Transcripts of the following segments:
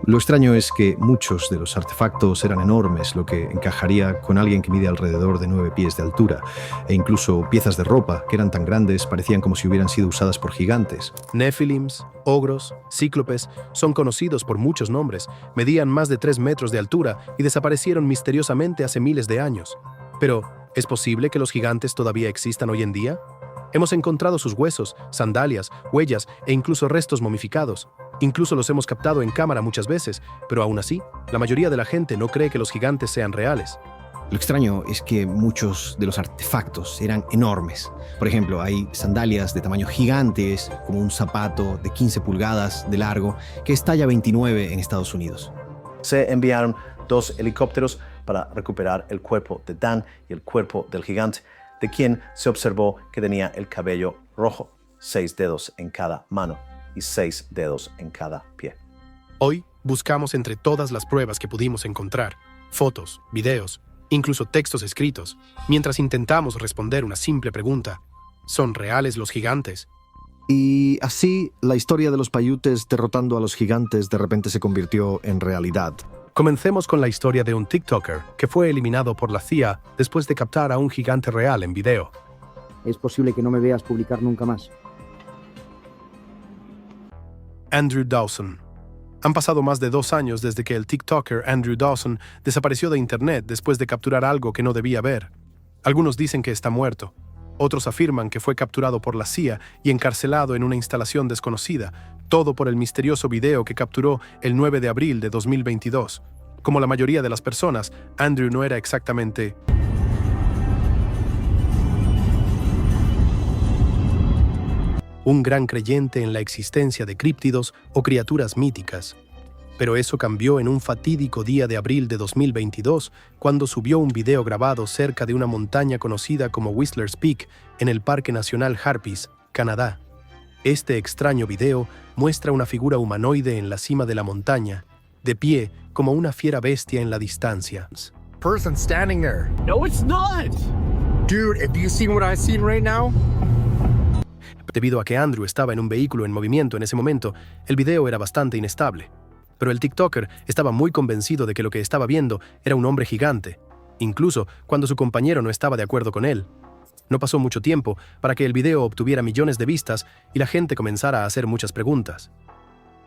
Lo extraño es que muchos de los artefactos eran enormes, lo que encajaría con alguien que mide alrededor de 9 pies de altura, e incluso piezas de ropa que eran tan grandes parecían como si hubieran sido usadas por gigantes. Néfilims, ogros, cíclopes son conocidos por muchos nombres, medían más de 3 metros de altura y desaparecieron misteriosamente hace miles de años. Pero, ¿es posible que los gigantes todavía existan hoy en día? Hemos encontrado sus huesos, sandalias, huellas e incluso restos momificados. Incluso los hemos captado en cámara muchas veces, pero aún así, la mayoría de la gente no cree que los gigantes sean reales. Lo extraño es que muchos de los artefactos eran enormes. Por ejemplo, hay sandalias de tamaño gigantes, como un zapato de 15 pulgadas de largo, que es talla 29 en Estados Unidos. Se enviaron 2 helicópteros para recuperar el cuerpo de Dan y el cuerpo del gigante, de quien se observó que tenía el cabello rojo, 6 dedos en cada mano y 6 dedos en cada pie. Hoy buscamos entre todas las pruebas que pudimos encontrar, fotos, videos, incluso textos escritos, mientras intentamos responder una simple pregunta: ¿son reales los gigantes? Y así, la historia de los Paiutes derrotando a los gigantes de repente se convirtió en realidad. Comencemos con la historia de un TikToker que fue eliminado por la CIA después de captar a un gigante real en video. Es posible que no me veas publicar nunca más. Andrew Dawson. Han pasado más de 2 años desde que el TikToker Andrew Dawson desapareció de Internet después de capturar algo que no debía ver. Algunos dicen que está muerto. Otros afirman que fue capturado por la CIA y encarcelado en una instalación desconocida, todo por el misterioso video que capturó el 9 de abril de 2022. Como la mayoría de las personas, Andrew no era exactamente un gran creyente en la existencia de críptidos o criaturas míticas. Pero eso cambió en un fatídico día de abril de 2022, cuando subió un video grabado cerca de una montaña conocida como Whistler's Peak en el Parque Nacional Harpeys, Canadá. Este extraño video muestra una figura humanoide en la cima de la montaña, de pie como una fiera bestia en la distancia. Person standing there. No, it's not. Dude, have you seen what I've seen right now? Debido a que Andrew estaba en un vehículo en movimiento en ese momento, el video era bastante inestable. Pero el TikToker estaba muy convencido de que lo que estaba viendo era un hombre gigante, incluso cuando su compañero no estaba de acuerdo con él. No pasó mucho tiempo para que el video obtuviera millones de vistas y la gente comenzara a hacer muchas preguntas.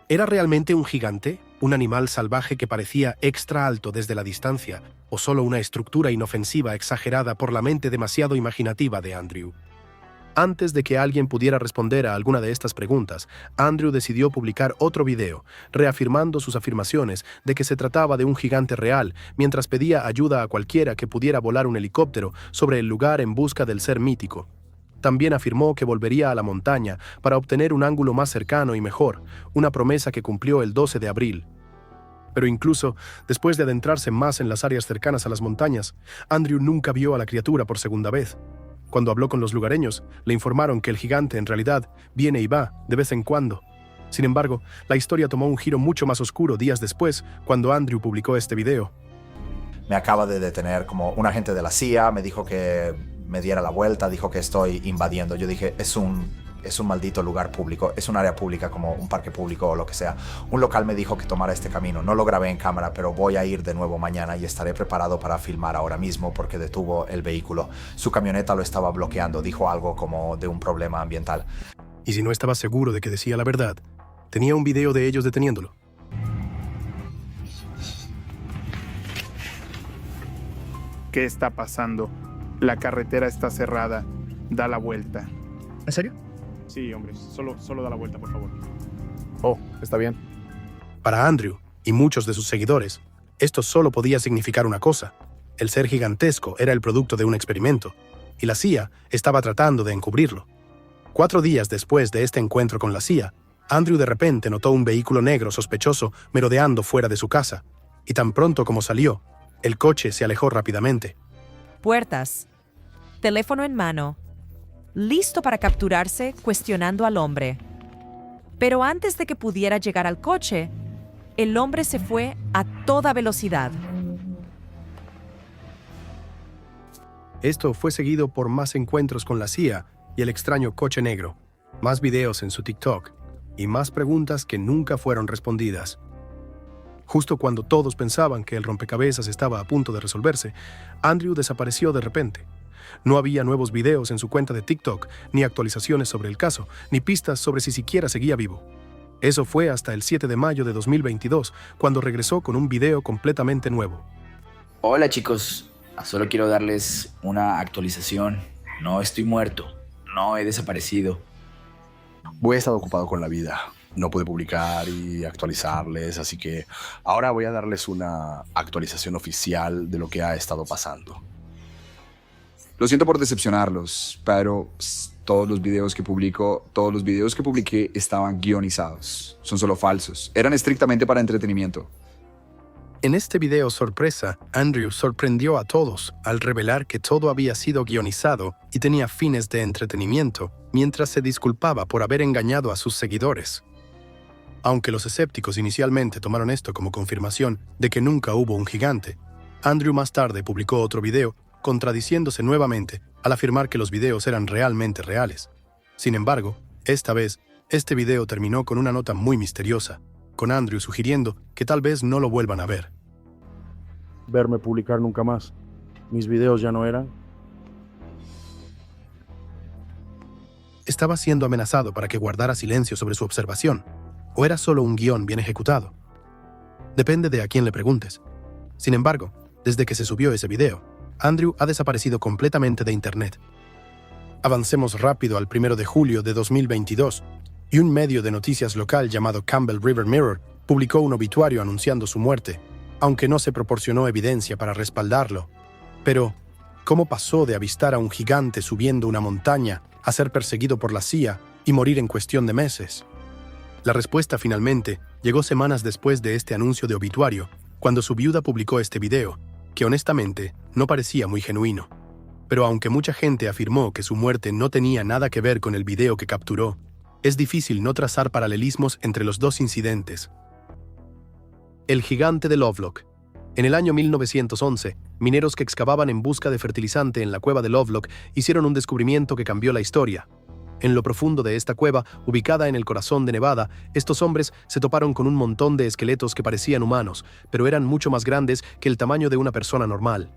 ¿Era realmente un gigante, un animal salvaje que parecía extra alto desde la distancia, o solo una estructura inofensiva exagerada por la mente demasiado imaginativa de Andrew? Antes de que alguien pudiera responder a alguna de estas preguntas, Andrew decidió publicar otro video, reafirmando sus afirmaciones de que se trataba de un gigante real, mientras pedía ayuda a cualquiera que pudiera volar un helicóptero sobre el lugar en busca del ser mítico. También afirmó que volvería a la montaña para obtener un ángulo más cercano y mejor, una promesa que cumplió el 12 de abril. Pero incluso, después de adentrarse más en las áreas cercanas a las montañas, Andrew nunca vio a la criatura por segunda vez. Cuando habló con los lugareños, le informaron que el gigante en realidad viene y va de vez en cuando. Sin embargo, la historia tomó un giro mucho más oscuro días después, cuando Andrew publicó este video. Me acaba de detener como un agente de la CIA, me dijo que me diera la vuelta, dijo que estoy invadiendo. Yo dije, es un maldito lugar público, es un área pública como un parque público o lo que sea. Un local me dijo que tomara este camino. No lo grabé en cámara, pero voy a ir de nuevo mañana y estaré preparado para filmar ahora mismo porque detuvo el vehículo. Su camioneta lo estaba bloqueando, dijo algo como de un problema ambiental. Y si no estaba seguro de que decía la verdad, tenía un video de ellos deteniéndolo. ¿Qué está pasando? La carretera está cerrada. Da la vuelta. ¿En serio? Sí, hombre. Solo da la vuelta, por favor. Oh, está bien. Para Andrew y muchos de sus seguidores, esto solo podía significar una cosa. El ser gigantesco era el producto de un experimento, y la CIA estaba tratando de encubrirlo. 4 días después de este encuentro con la CIA, Andrew de repente notó un vehículo negro sospechoso merodeando fuera de su casa, y tan pronto como salió, el coche se alejó rápidamente. Puertas. Teléfono en mano. Listo para capturarse, cuestionando al hombre. Pero antes de que pudiera llegar al coche, el hombre se fue a toda velocidad. Esto fue seguido por más encuentros con la CIA y el extraño coche negro, más videos en su TikTok y más preguntas que nunca fueron respondidas. Justo cuando todos pensaban que el rompecabezas estaba a punto de resolverse, Andrew desapareció de repente. No había nuevos videos en su cuenta de TikTok, ni actualizaciones sobre el caso, ni pistas sobre si siquiera seguía vivo. Eso fue hasta el 7 de mayo de 2022, cuando regresó con un video completamente nuevo. Hola chicos, solo quiero darles una actualización. No estoy muerto, no he desaparecido. Voy a estar ocupado con la vida. No pude publicar y actualizarles, así que ahora voy a darles una actualización oficial de lo que ha estado pasando. Lo siento por decepcionarlos, pero todos los videos que publiqué estaban guionizados. Son solo falsos. Eran estrictamente para entretenimiento. En este video sorpresa, Andrew sorprendió a todos al revelar que todo había sido guionizado y tenía fines de entretenimiento, mientras se disculpaba por haber engañado a sus seguidores. Aunque los escépticos inicialmente tomaron esto como confirmación de que nunca hubo un gigante, Andrew más tarde publicó otro video contradiciéndose nuevamente al afirmar que los videos eran realmente reales. Sin embargo, esta vez, este video terminó con una nota muy misteriosa, con Andrew sugiriendo que tal vez no lo vuelvan a ver. Verme publicar nunca más. Mis videos ya no eran. ¿Estaba siendo amenazado para que guardara silencio sobre su observación? ¿O era solo un guión bien ejecutado? Depende de a quién le preguntes. Sin embargo, desde que se subió ese video, Andrew ha desaparecido completamente de Internet. Avancemos rápido al 1 de julio de 2022, y un medio de noticias local llamado Campbell River Mirror publicó un obituario anunciando su muerte, aunque no se proporcionó evidencia para respaldarlo. Pero, ¿cómo pasó de avistar a un gigante subiendo una montaña a ser perseguido por la CIA y morir en cuestión de meses? La respuesta finalmente llegó semanas después de este anuncio de obituario, cuando su viuda publicó este video, que honestamente no parecía muy genuino. Pero aunque mucha gente afirmó que su muerte no tenía nada que ver con el video que capturó, es difícil no trazar paralelismos entre los dos incidentes. El gigante de Lovelock. En el año 1911, mineros que excavaban en busca de fertilizante en la cueva de Lovelock hicieron un descubrimiento que cambió la historia. En lo profundo de esta cueva, ubicada en el corazón de Nevada, estos hombres se toparon con un montón de esqueletos que parecían humanos, pero eran mucho más grandes que el tamaño de una persona normal.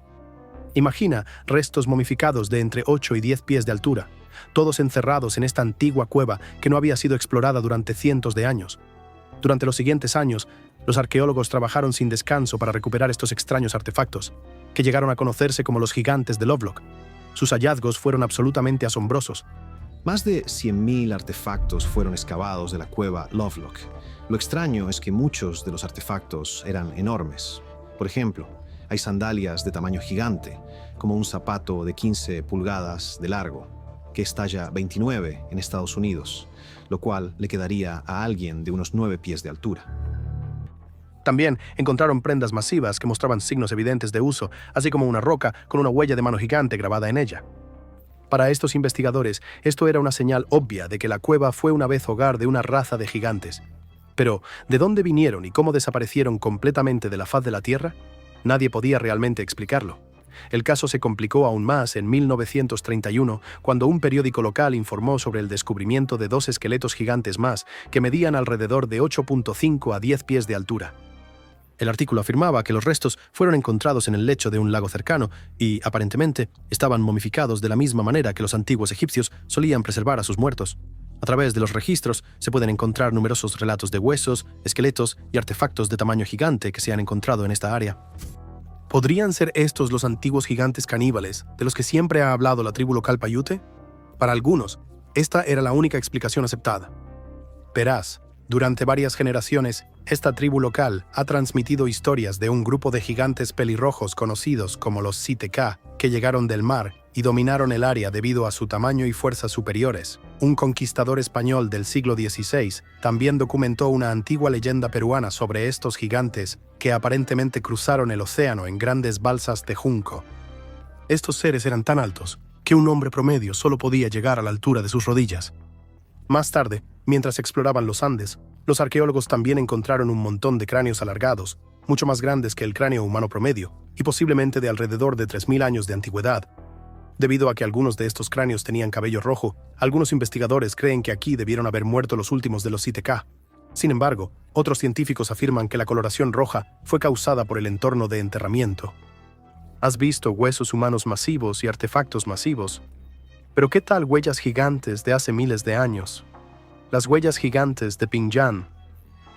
Imagina restos momificados de entre 8 y 10 pies de altura, todos encerrados en esta antigua cueva que no había sido explorada durante cientos de años. Durante los siguientes años, los arqueólogos trabajaron sin descanso para recuperar estos extraños artefactos, que llegaron a conocerse como los gigantes de Lovelock. Sus hallazgos fueron absolutamente asombrosos. Más de 100.000 artefactos fueron excavados de la cueva Lovelock. Lo extraño es que muchos de los artefactos eran enormes. Por ejemplo, hay sandalias de tamaño gigante, como un zapato de 15 pulgadas de largo, que es talla 29 en Estados Unidos, lo cual le quedaría a alguien de unos 9 pies de altura. También encontraron prendas masivas que mostraban signos evidentes de uso, así como una roca con una huella de mano gigante grabada en ella. Para estos investigadores, esto era una señal obvia de que la cueva fue una vez hogar de una raza de gigantes. Pero, ¿de dónde vinieron y cómo desaparecieron completamente de la faz de la Tierra? Nadie podía realmente explicarlo. El caso se complicó aún más en 1931, cuando un periódico local informó sobre el descubrimiento de 2 esqueletos gigantes más que medían alrededor de 8.5 a 10 pies de altura. El artículo afirmaba que los restos fueron encontrados en el lecho de un lago cercano y, aparentemente, estaban momificados de la misma manera que los antiguos egipcios solían preservar a sus muertos. A través de los registros se pueden encontrar numerosos relatos de huesos, esqueletos y artefactos de tamaño gigante que se han encontrado en esta área. ¿Podrían ser estos los antiguos gigantes caníbales de los que siempre ha hablado la tribu local Paiute? Para algunos, esta era la única explicación aceptada. Verás, durante varias generaciones, esta tribu local ha transmitido historias de un grupo de gigantes pelirrojos conocidos como los Siteka, que llegaron del mar y dominaron el área debido a su tamaño y fuerzas superiores. Un conquistador español del siglo XVI también documentó una antigua leyenda peruana sobre estos gigantes que aparentemente cruzaron el océano en grandes balsas de junco. Estos seres eran tan altos que un hombre promedio solo podía llegar a la altura de sus rodillas. Más tarde, mientras exploraban los Andes, los arqueólogos también encontraron un montón de cráneos alargados, mucho más grandes que el cráneo humano promedio, y posiblemente de alrededor de 3.000 años de antigüedad. Debido a que algunos de estos cráneos tenían cabello rojo, algunos investigadores creen que aquí debieron haber muerto los últimos de los Siteka. Sin embargo, Otros científicos afirman que la coloración roja fue causada por el entorno de enterramiento. Has visto huesos humanos masivos y artefactos masivos. Pero ¿qué tal huellas gigantes de hace miles de años? Las huellas gigantes de Pingyang.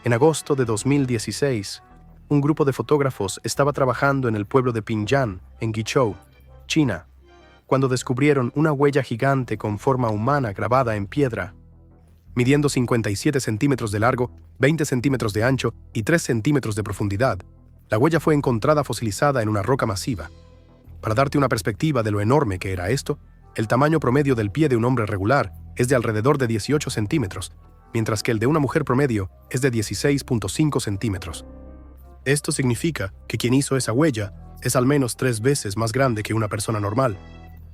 En agosto de 2016, un grupo de fotógrafos estaba trabajando en el pueblo de Pingyang, en Guizhou, China, cuando descubrieron una huella gigante con forma humana grabada en piedra. Midiendo 57 centímetros de largo, 20 centímetros de ancho y 3 centímetros de profundidad, la huella fue encontrada fosilizada en una roca masiva. Para darte una perspectiva de lo enorme que era esto, el tamaño promedio del pie de un hombre regular es de alrededor de 18 centímetros, mientras que el de una mujer promedio es de 16.5 centímetros. Esto significa que quien hizo esa huella es al menos 3 veces más grande que una persona normal.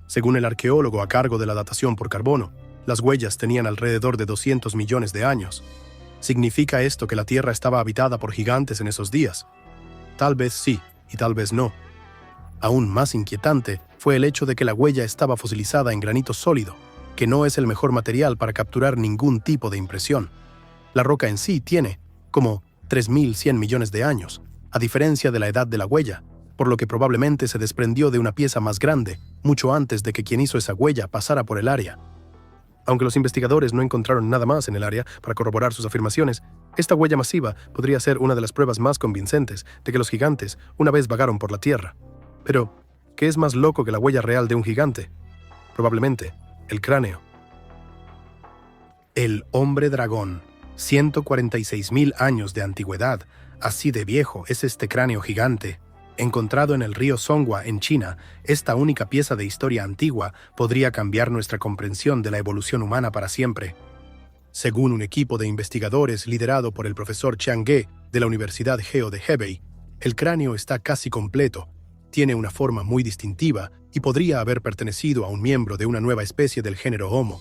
Según el arqueólogo a cargo de la datación por carbono, las huellas tenían alrededor de 200 millones de años. ¿Significa esto que la Tierra estaba habitada por gigantes en esos días? Tal vez sí, y tal vez no. Aún más inquietante fue el hecho de que la huella estaba fosilizada en granito sólido, que no es el mejor material para capturar ningún tipo de impresión. La roca en sí tiene, como 3.100 millones de años, a diferencia de la edad de la huella, por lo que probablemente se desprendió de una pieza más grande, mucho antes de que quien hizo esa huella pasara por el área. Aunque los investigadores no encontraron nada más en el área para corroborar sus afirmaciones, esta huella masiva podría ser una de las pruebas más convincentes de que los gigantes una vez vagaron por la Tierra. Pero, ¿qué es más loco que la huella real de un gigante? Probablemente, el cráneo. El hombre dragón. 146.000 años de antigüedad. Así de viejo es este cráneo gigante. Encontrado en el río Songhua, en China, esta única pieza de historia antigua podría cambiar nuestra comprensión de la evolución humana para siempre. Según un equipo de investigadores liderado por el profesor Qiang Ge de la Universidad Geo de Hebei, el cráneo está casi completo, tiene una forma muy distintiva y podría haber pertenecido a un miembro de una nueva especie del género Homo.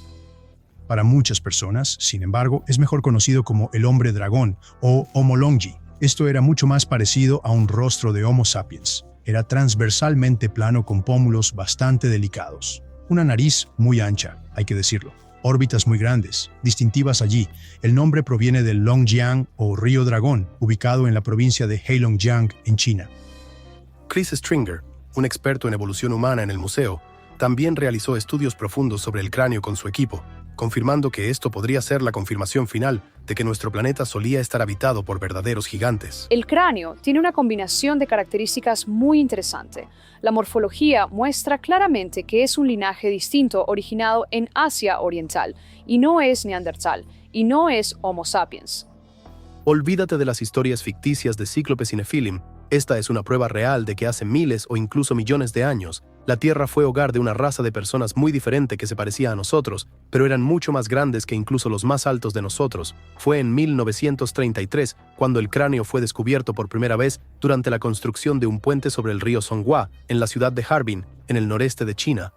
Para muchas personas, sin embargo, es mejor conocido como el hombre dragón o Homo longi. Esto era mucho más parecido a un rostro de Homo sapiens. Era transversalmente plano con pómulos bastante delicados. Una nariz muy ancha, hay que decirlo. Órbitas muy grandes, distintivas allí. El nombre proviene del Longjiang o Río Dragón, ubicado en la provincia de Heilongjiang, en China. Chris Stringer, un experto en evolución humana en el museo, también realizó estudios profundos sobre el cráneo con su equipo, confirmando que esto podría ser la confirmación final de que nuestro planeta solía estar habitado por verdaderos gigantes. El cráneo tiene una combinación de características muy interesante. La morfología muestra claramente que es un linaje distinto originado en Asia Oriental, y no es neandertal, y no es Homo sapiens. Olvídate de las historias ficticias de cíclopes y nefilim. Esta es una prueba real de que hace miles o incluso millones de años, la Tierra fue hogar de una raza de personas muy diferente que se parecía a nosotros, pero eran mucho más grandes que incluso los más altos de nosotros. Fue en 1933 cuando el cráneo fue descubierto por primera vez durante la construcción de un puente sobre el río Songhua, en la ciudad de Harbin, en el noreste de China.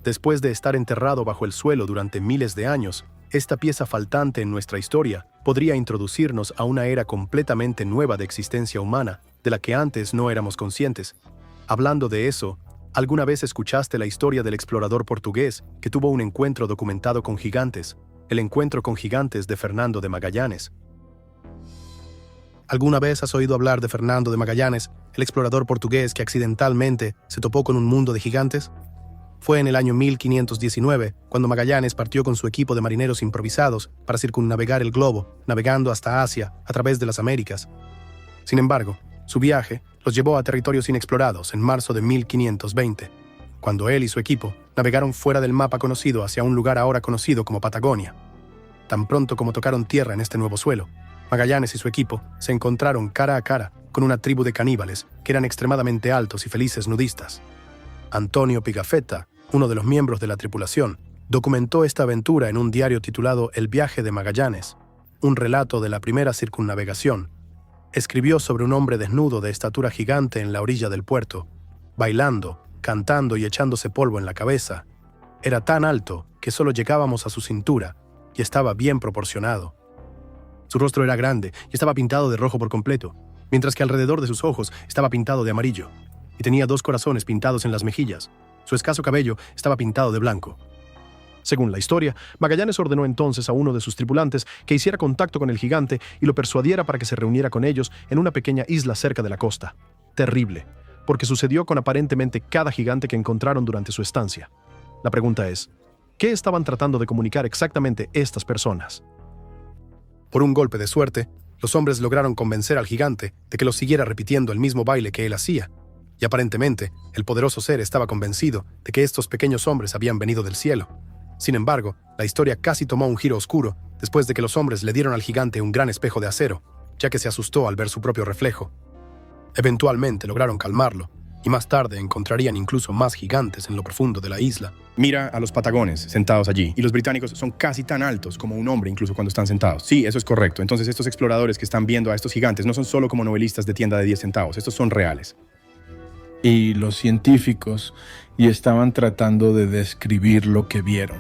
Después de estar enterrado bajo el suelo durante miles de años, esta pieza faltante en nuestra historia podría introducirnos a una era completamente nueva de existencia humana, de la que antes no éramos conscientes. Hablando de eso, ¿alguna vez escuchaste la historia del explorador portugués que tuvo un encuentro documentado con gigantes? El encuentro con gigantes de Fernando de Magallanes. ¿Alguna vez has oído hablar de Fernando de Magallanes, el explorador portugués que accidentalmente se topó con un mundo de gigantes? Fue en el año 1519 cuando Magallanes partió con su equipo de marineros improvisados para circunnavegar el globo, navegando hasta Asia a través de las Américas. Sin embargo, su viaje los llevó a territorios inexplorados en marzo de 1520, cuando él y su equipo navegaron fuera del mapa conocido hacia un lugar ahora conocido como Patagonia. Tan pronto como tocaron tierra en este nuevo suelo, Magallanes y su equipo se encontraron cara a cara con una tribu de caníbales que eran extremadamente altos y felices nudistas. Antonio Pigafetta, uno de los miembros de la tripulación, documentó esta aventura en un diario titulado El viaje de Magallanes, un relato de la primera circunnavegación. Escribió sobre un hombre desnudo de estatura gigante en la orilla del puerto, bailando, cantando y echándose polvo en la cabeza. Era tan alto que solo llegábamos a su cintura y estaba bien proporcionado. Su rostro era grande y estaba pintado de rojo por completo, mientras que alrededor de sus ojos estaba pintado de amarillo, y tenía 2 corazones pintados en las mejillas. Su escaso cabello estaba pintado de blanco. Según la historia, Magallanes ordenó entonces a uno de sus tripulantes que hiciera contacto con el gigante y lo persuadiera para que se reuniera con ellos en una pequeña isla cerca de la costa. Terrible, porque sucedió con aparentemente cada gigante que encontraron durante su estancia. La pregunta es, ¿qué estaban tratando de comunicar exactamente estas personas? Por un golpe de suerte, los hombres lograron convencer al gigante de que los siguiera repitiendo el mismo baile que él hacía, y aparentemente el poderoso ser estaba convencido de que estos pequeños hombres habían venido del cielo. Sin embargo, la historia casi tomó un giro oscuro después de que los hombres le dieron al gigante un gran espejo de acero, ya que se asustó al ver su propio reflejo. Eventualmente lograron calmarlo, y más tarde encontrarían incluso más gigantes en lo profundo de la isla. Mira a los patagones sentados allí, y los británicos son casi tan altos como un hombre incluso cuando están sentados. Sí, eso es correcto. Entonces estos exploradores que están viendo a estos gigantes no son solo como novelistas de tienda de 10 centavos, estos son reales. Y los científicos y estaban tratando de describir lo que vieron.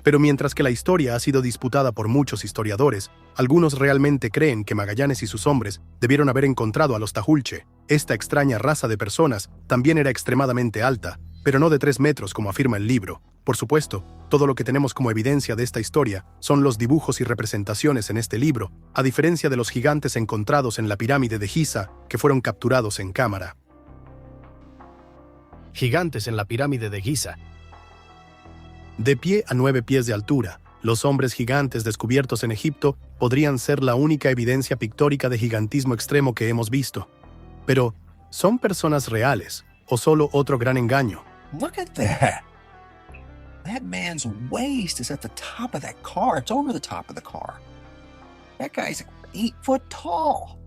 Pero mientras que la historia ha sido disputada por muchos historiadores, algunos realmente creen que Magallanes y sus hombres debieron haber encontrado a los Tajulche. Esta extraña raza de personas también era extremadamente alta, pero no de 3 metros como afirma el libro. Por supuesto, todo lo que tenemos como evidencia de esta historia son los dibujos y representaciones en este libro, a diferencia de los gigantes encontrados en la pirámide de Giza, que fueron capturados en cámara. Gigantes en la pirámide de Giza. De pie a 9 pies de altura, los hombres gigantes descubiertos en Egipto podrían ser la única evidencia pictórica de gigantismo extremo que hemos visto. Pero, ¿son personas reales o solo otro gran engaño? Look at that. That man's waist is at the top of that car. It's over the top of the car. That guy's 8 foot tall.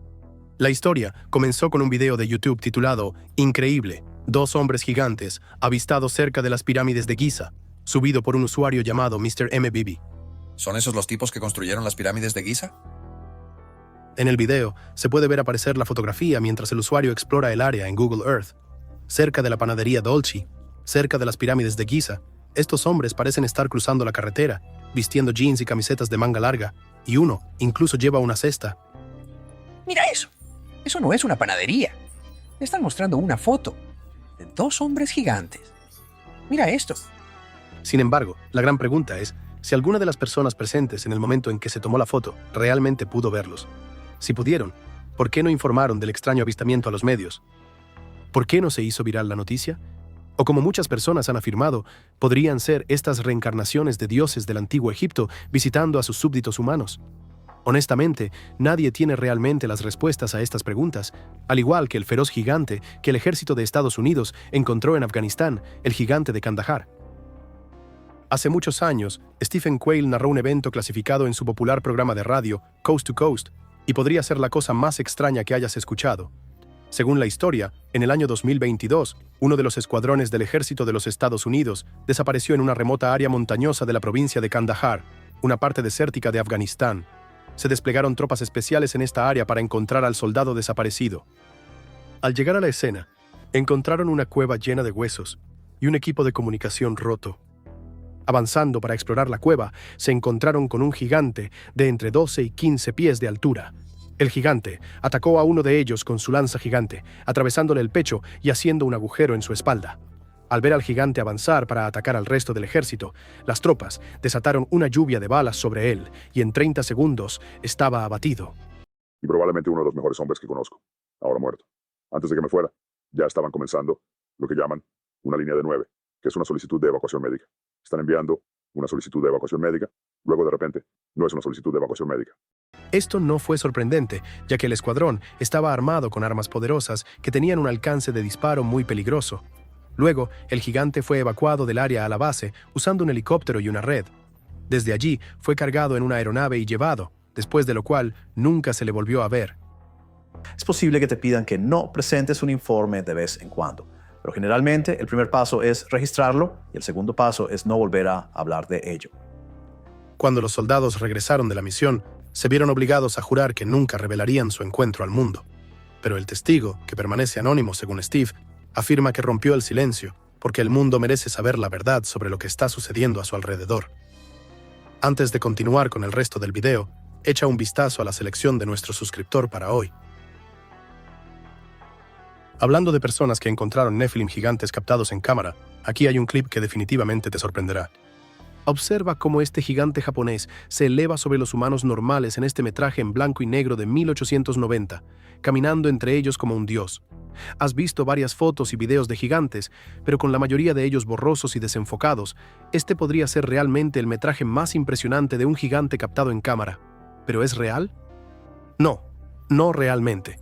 La historia comenzó con un video de YouTube titulado Increíble, 2 hombres gigantes avistados cerca de las pirámides de Giza, subido por un usuario llamado Mr. MBB. ¿Son esos los tipos que construyeron las pirámides de Giza? En el video se puede ver aparecer la fotografía mientras el usuario explora el área en Google Earth. Cerca de la panadería Dolce, cerca de las pirámides de Giza, estos hombres parecen estar cruzando la carretera, vistiendo jeans y camisetas de manga larga, y uno incluso lleva una cesta. Mira eso. Eso no es una panadería. Me están mostrando una foto de 2 hombres gigantes. Mira esto. Sin embargo, la gran pregunta es si alguna de las personas presentes en el momento en que se tomó la foto realmente pudo verlos. Si pudieron, ¿por qué no informaron del extraño avistamiento a los medios? ¿Por qué no se hizo viral la noticia? O como muchas personas han afirmado, podrían ser estas reencarnaciones de dioses del antiguo Egipto visitando a sus súbditos humanos. Honestamente, nadie tiene realmente las respuestas a estas preguntas, al igual que el feroz gigante que el ejército de Estados Unidos encontró en Afganistán, el gigante de Kandahar. Hace muchos años, Stephen Quayle narró un evento clasificado en su popular programa de radio, Coast to Coast, y podría ser la cosa más extraña que hayas escuchado. Según la historia, en el año 2022, uno de los escuadrones del ejército de los Estados Unidos desapareció en una remota área montañosa de la provincia de Kandahar, una parte desértica de Afganistán. Se desplegaron tropas especiales en esta área para encontrar al soldado desaparecido. Al llegar a la escena, encontraron una cueva llena de huesos y un equipo de comunicación roto. Avanzando para explorar la cueva, se encontraron con un gigante de entre 12 y 15 pies de altura. El gigante atacó a uno de ellos con su lanza gigante, atravesándole el pecho y haciendo un agujero en su espalda. Al ver al gigante avanzar para atacar al resto del ejército, las tropas desataron una lluvia de balas sobre él y en 30 segundos estaba abatido. Y probablemente uno de los mejores hombres que conozco, ahora muerto. Antes de que me fuera, ya estaban comenzando lo que llaman una línea de 9, que es una solicitud de evacuación médica. Están enviando una solicitud de evacuación médica, luego de repente no es una solicitud de evacuación médica. Esto no fue sorprendente, ya que el escuadrón estaba armado con armas poderosas que tenían un alcance de disparo muy peligroso. Luego, el gigante fue evacuado del área a la base usando un helicóptero y una red. Desde allí fue cargado en una aeronave y llevado, después de lo cual nunca se le volvió a ver. Es posible que te pidan que no presentes un informe de vez en cuando, pero generalmente el primer paso es registrarlo y el segundo paso es no volver a hablar de ello. Cuando los soldados regresaron de la misión, se vieron obligados a jurar que nunca revelarían su encuentro al mundo. Pero el testigo, que permanece anónimo según Steve, afirma que rompió el silencio porque el mundo merece saber la verdad sobre lo que está sucediendo a su alrededor. Antes de continuar con el resto del video, echa un vistazo a la selección de nuestro suscriptor para hoy. Hablando de personas que encontraron Nephilim gigantes captados en cámara, aquí hay un clip que definitivamente te sorprenderá. Observa cómo este gigante japonés se eleva sobre los humanos normales en este metraje en blanco y negro de 1890, caminando entre ellos como un dios. Has visto varias fotos y videos de gigantes, pero con la mayoría de ellos borrosos y desenfocados, este podría ser realmente el metraje más impresionante de un gigante captado en cámara. ¿Pero es real? No, no realmente.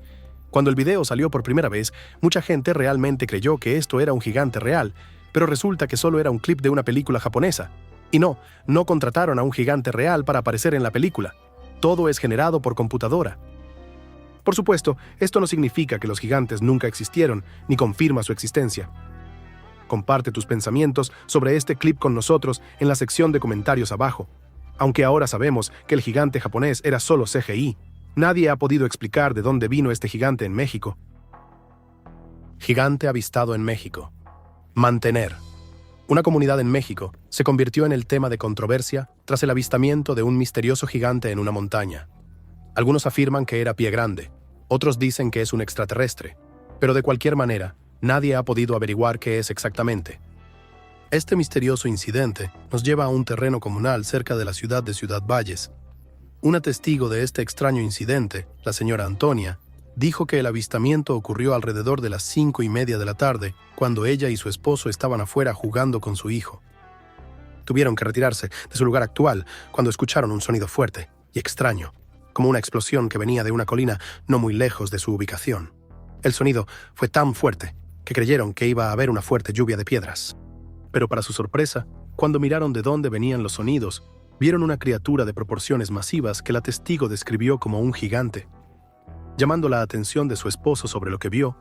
Cuando el video salió por primera vez, mucha gente realmente creyó que esto era un gigante real, pero resulta que solo era un clip de una película japonesa. Y no contrataron a un gigante real para aparecer en la película. Todo es generado por computadora. Por supuesto, esto no significa que los gigantes nunca existieron, ni confirma su existencia. Comparte tus pensamientos sobre este clip con nosotros en la sección de comentarios abajo. Aunque ahora sabemos que el gigante japonés era solo CGI, nadie ha podido explicar de dónde vino este gigante en México. Gigante avistado en México. Mantener. Una comunidad en México se convirtió en el tema de controversia tras el avistamiento de un misterioso gigante en una montaña. Algunos afirman que era Pie Grande, otros dicen que es un extraterrestre, pero de cualquier manera, nadie ha podido averiguar qué es exactamente. Este misterioso incidente nos lleva a un terreno comunal cerca de la ciudad de Ciudad Valles. Una testigo de este extraño incidente, la señora Antonia, dijo que el avistamiento ocurrió alrededor de las 5:30 de la tarde, cuando ella y su esposo estaban afuera jugando con su hijo. Tuvieron que retirarse de su lugar actual cuando escucharon un sonido fuerte y extraño, como una explosión que venía de una colina no muy lejos de su ubicación. El sonido fue tan fuerte que creyeron que iba a haber una fuerte lluvia de piedras. Pero para su sorpresa, cuando miraron de dónde venían los sonidos, vieron una criatura de proporciones masivas que la testigo describió como un gigante. Llamando la atención de su esposo sobre lo que vio,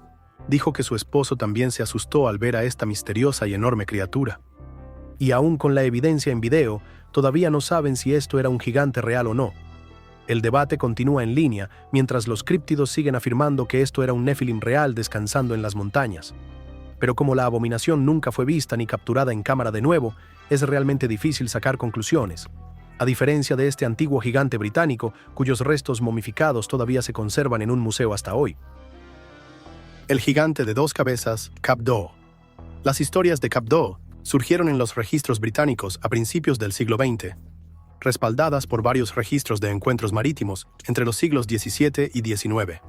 dijo que su esposo también se asustó al ver a esta misteriosa y enorme criatura. Y aún con la evidencia en video, todavía no saben si esto era un gigante real o no. El debate continúa en línea, mientras los críptidos siguen afirmando que esto era un Nephilim real descansando en las montañas. Pero como la abominación nunca fue vista ni capturada en cámara de nuevo, es realmente difícil sacar conclusiones. A diferencia de este antiguo gigante británico, cuyos restos momificados todavía se conservan en un museo hasta hoy. El gigante de 2 cabezas, Cap-Doo. Las historias de Cap-Doo surgieron en los registros británicos a principios del siglo XX, respaldadas por varios registros de encuentros marítimos entre los siglos XVII y XIX.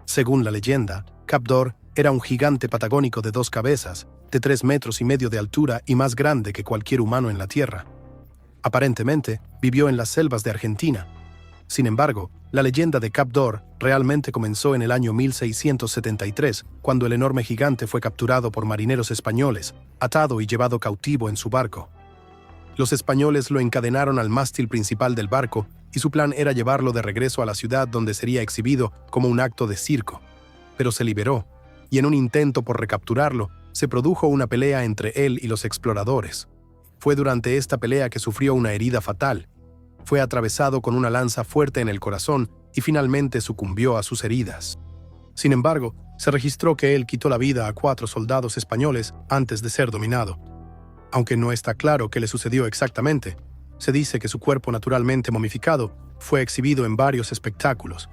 Según la leyenda, Cap-Doo era un gigante patagónico de 2 cabezas, de 3,5 metros de altura y más grande que cualquier humano en la Tierra. Aparentemente, vivió en las selvas de Argentina. Sin embargo, la leyenda de Cap-Doo realmente comenzó en el año 1673, cuando el enorme gigante fue capturado por marineros españoles, atado y llevado cautivo en su barco. Los españoles lo encadenaron al mástil principal del barco y su plan era llevarlo de regreso a la ciudad donde sería exhibido como un acto de circo. Pero se liberó, y en un intento por recapturarlo, se produjo una pelea entre él y los exploradores. Fue durante esta pelea que sufrió una herida fatal. Fue atravesado con una lanza fuerte en el corazón y finalmente sucumbió a sus heridas. Sin embargo, se registró que él quitó la vida a 4 soldados españoles antes de ser dominado. Aunque no está claro qué le sucedió exactamente, se dice que su cuerpo naturalmente momificado fue exhibido en varios espectáculos.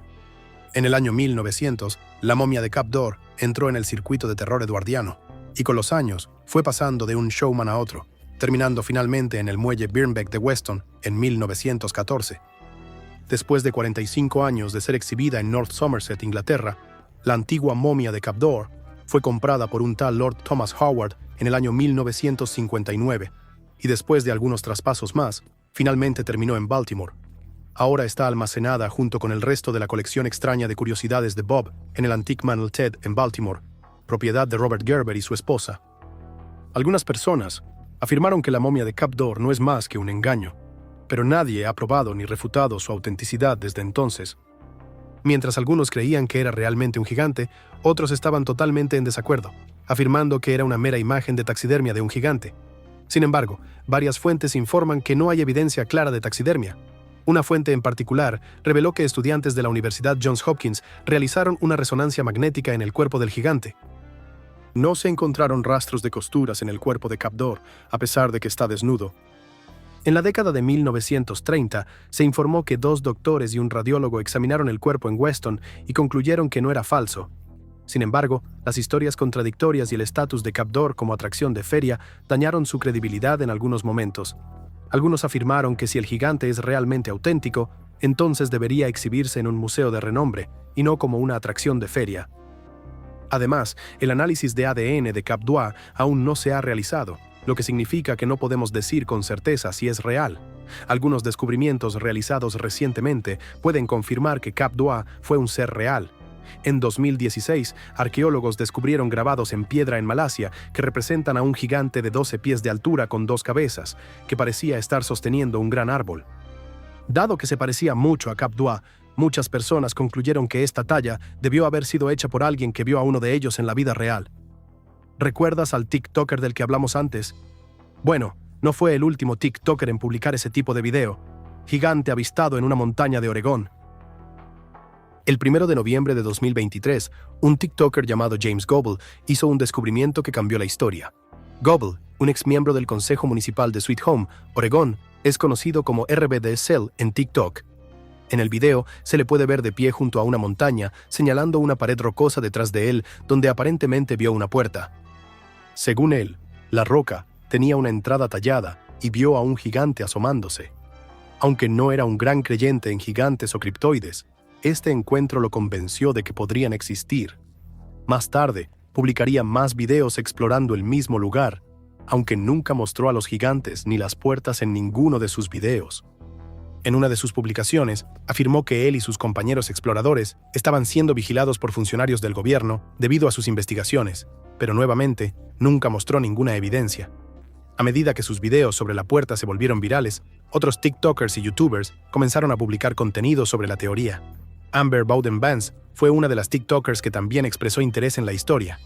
En el año 1900, la momia de Cap-Doo entró en el circuito de terror eduardiano, y con los años fue pasando de un showman a otro, terminando finalmente en el muelle Birnbeck de Weston en 1914. Después de 45 años de ser exhibida en North Somerset, Inglaterra, la antigua momia de Cap-Doo fue comprada por un tal Lord Thomas Howard en el año 1959, y después de algunos traspasos más, finalmente terminó en Baltimore. Ahora está almacenada junto con el resto de la colección extraña de curiosidades de Bob en el Antique Manor Ted en Baltimore, propiedad de Robert Gerber y su esposa. Algunas personas afirmaron que la momia de Cap-Doo no es más que un engaño, pero nadie ha probado ni refutado su autenticidad desde entonces. Mientras algunos creían que era realmente un gigante, otros estaban totalmente en desacuerdo, afirmando que era una mera imagen de taxidermia de un gigante. Sin embargo, varias fuentes informan que no hay evidencia clara de taxidermia. Una fuente en particular reveló que estudiantes de la Universidad Johns Hopkins realizaron una resonancia magnética en el cuerpo del gigante. No se encontraron rastros de costuras en el cuerpo de Cap-Doo, a pesar de que está desnudo. En la década de 1930, se informó que 2 doctores y un radiólogo examinaron el cuerpo en Weston y concluyeron que no era falso. Sin embargo, las historias contradictorias y el estatus de Cap-Doo como atracción de feria dañaron su credibilidad en algunos momentos. Algunos afirmaron que si el gigante es realmente auténtico, entonces debería exhibirse en un museo de renombre y no como una atracción de feria. Además, el análisis de ADN de Cap d'Oie aún no se ha realizado, lo que significa que no podemos decir con certeza si es real. Algunos descubrimientos realizados recientemente pueden confirmar que Cap d'Oie fue un ser real. En 2016, arqueólogos descubrieron grabados en piedra en Malasia que representan a un gigante de 12 pies de altura con 2 cabezas, que parecía estar sosteniendo un gran árbol. Dado que se parecía mucho a Cap d'Oie, muchas personas concluyeron que esta talla debió haber sido hecha por alguien que vio a uno de ellos en la vida real. ¿Recuerdas al TikToker del que hablamos antes? Bueno, no fue el último TikToker en publicar ese tipo de video. Gigante avistado en una montaña de Oregón. El 1 de noviembre de 2023, un TikToker llamado James Goble hizo un descubrimiento que cambió la historia. Goble, un exmiembro del Consejo Municipal de Sweet Home, Oregón, es conocido como RBD Cell en TikTok. En el video se le puede ver de pie junto a una montaña, señalando una pared rocosa detrás de él, donde aparentemente vio una puerta. Según él, la roca tenía una entrada tallada y vio a un gigante asomándose. Aunque no era un gran creyente en gigantes o criptoides, este encuentro lo convenció de que podrían existir. Más tarde, publicaría más videos explorando el mismo lugar, aunque nunca mostró a los gigantes ni las puertas en ninguno de sus videos. En una de sus publicaciones, afirmó que él y sus compañeros exploradores estaban siendo vigilados por funcionarios del gobierno debido a sus investigaciones, pero nuevamente, nunca mostró ninguna evidencia. A medida que sus videos sobre la puerta se volvieron virales, otros TikTokers y YouTubers comenzaron a publicar contenido sobre la teoría. Amber Bowden-Vance fue una de las TikTokers que también expresó interés en la historia.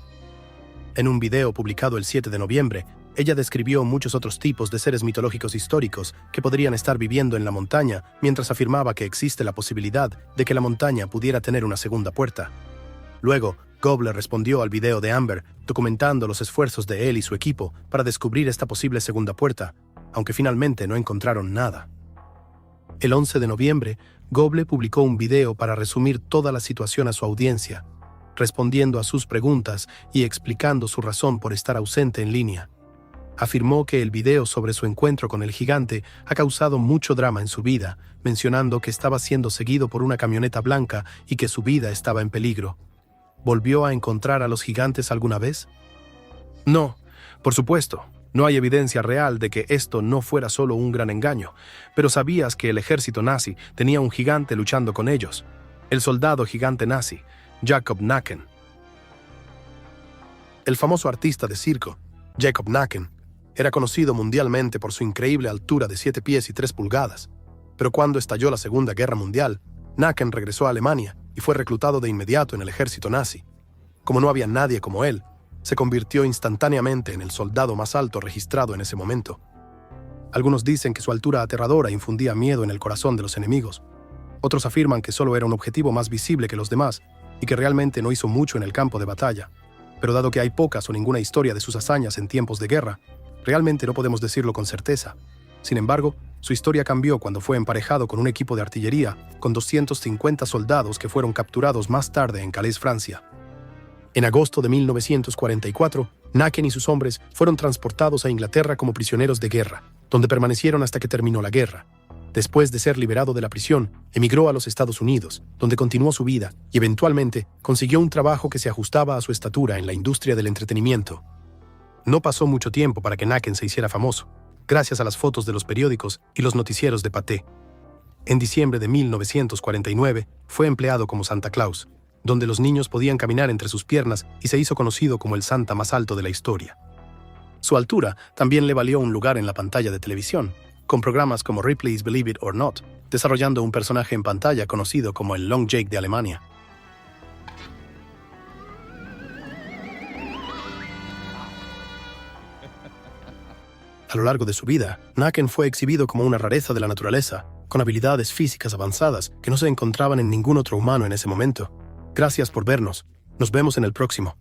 En un video publicado el 7 de noviembre, ella describió muchos otros tipos de seres mitológicos históricos que podrían estar viviendo en la montaña, mientras afirmaba que existe la posibilidad de que la montaña pudiera tener una segunda puerta. Luego, Goble respondió al video de Amber, documentando los esfuerzos de él y su equipo para descubrir esta posible segunda puerta, aunque finalmente no encontraron nada. El 11 de noviembre, Goble publicó un video para resumir toda la situación a su audiencia, respondiendo a sus preguntas y explicando su razón por estar ausente en línea. Afirmó que el video sobre su encuentro con el gigante ha causado mucho drama en su vida, mencionando que estaba siendo seguido por una camioneta blanca y que su vida estaba en peligro. ¿Volvió a encontrar a los gigantes alguna vez? No, por supuesto. No hay evidencia real de que esto no fuera solo un gran engaño, pero sabías que el ejército nazi tenía un gigante luchando con ellos, el soldado gigante nazi, Jacob Nacken. El famoso artista de circo, Jacob Nacken, era conocido mundialmente por su increíble altura de 7 pies y 3 pulgadas, pero cuando estalló la Segunda Guerra Mundial, Nacken regresó a Alemania y fue reclutado de inmediato en el ejército nazi. Como no había nadie como él, se convirtió instantáneamente en el soldado más alto registrado en ese momento. Algunos dicen que su altura aterradora infundía miedo en el corazón de los enemigos. Otros afirman que solo era un objetivo más visible que los demás y que realmente no hizo mucho en el campo de batalla. Pero dado que hay pocas o ninguna historia de sus hazañas en tiempos de guerra, realmente no podemos decirlo con certeza. Sin embargo, su historia cambió cuando fue emparejado con un equipo de artillería con 250 soldados que fueron capturados más tarde en Calais, Francia. En agosto de 1944, Nacken y sus hombres fueron transportados a Inglaterra como prisioneros de guerra, donde permanecieron hasta que terminó la guerra. Después de ser liberado de la prisión, emigró a los Estados Unidos, donde continuó su vida y eventualmente consiguió un trabajo que se ajustaba a su estatura en la industria del entretenimiento. No pasó mucho tiempo para que Nacken se hiciera famoso, gracias a las fotos de los periódicos y los noticieros de Pathé. En diciembre de 1949, fue empleado como Santa Claus, donde los niños podían caminar entre sus piernas y se hizo conocido como el Santa más alto de la historia. Su altura también le valió un lugar en la pantalla de televisión, con programas como Ripley's Believe It or Not, desarrollando un personaje en pantalla conocido como el Long Jake de Alemania. A lo largo de su vida, Nacken fue exhibido como una rareza de la naturaleza, con habilidades físicas avanzadas que no se encontraban en ningún otro humano en ese momento. Gracias por vernos. Nos vemos en el próximo.